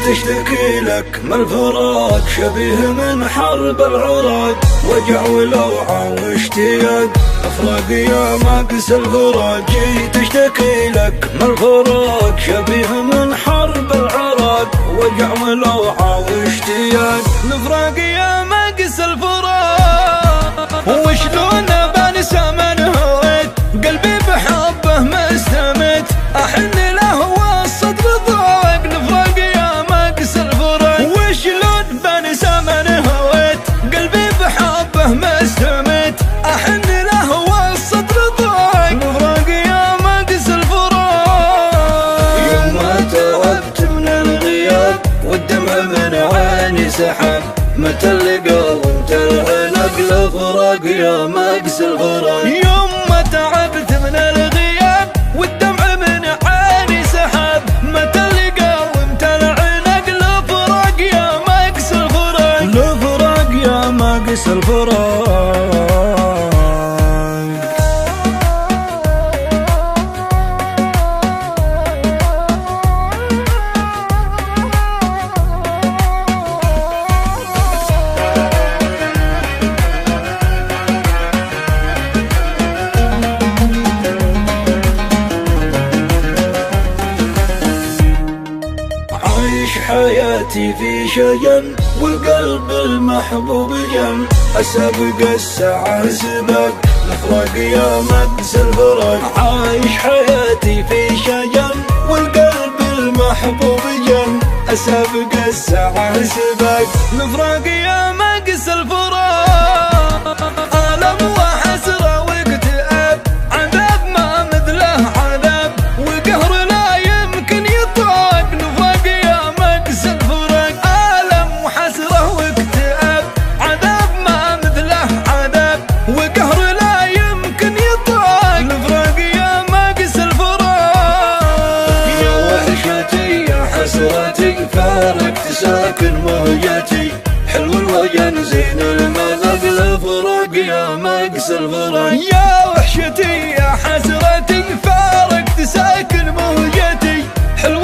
تشتكي لك من الفراق شبيه من حرب العراق، وجع ولوعة واشتياق افراق يا ماقس الفراق. جيت تشتكي لك من الفراق شبيه من حرب العراق، وجع ولوعة واشتياق الفراق يا ماقس الفراق. وشلون بنسى من هويت قلبي بحبه ما استمت، احن له والصدر ضاق الفراق يا ماقس الفراق. وشلون بنسى من هويت قلبي بحبه ما استمت، احن له والصدر ضاق الفراق يا ماقس الفراق. يوم ما تعبت من الغياب والدمع من عيني سحب، متى اللقا وانت العنق الفراق يا ماقس الفراق. يوم ما تعبت من الغياب والدمع من عيني سحب، متى اللقا وانت العنق الفراق يا ماقس الفراق. الفراق يا ماقس الفراق. حياتي في شجن والقلب المحبوب جن، أسابق الساعة سباق الفراق يا ماقس الفراق. عايش حياتي في شجن والقلب المحبوب جن، أسابق الساعة سباق الفراق يا ماقس الفراق. ألم وحسرة واكتئاب عذاب ما مثله عذاب، وقهر لا يمكن يطاق الفراق يا ماقس الفراق. ألم وحسرة واكتئاب عذاب ما مثله عذاب، وقهر لا يمكن يطاق الفراق يا ماقس الفراق. يا وحشتي يا حسرتي فارقت ساكن مهجتي، حلو الوجن زين المذاق الفراق يا ماقس الفراق. يا وحشتي يا حسرتي فارقت ساكن مهجتي، حلو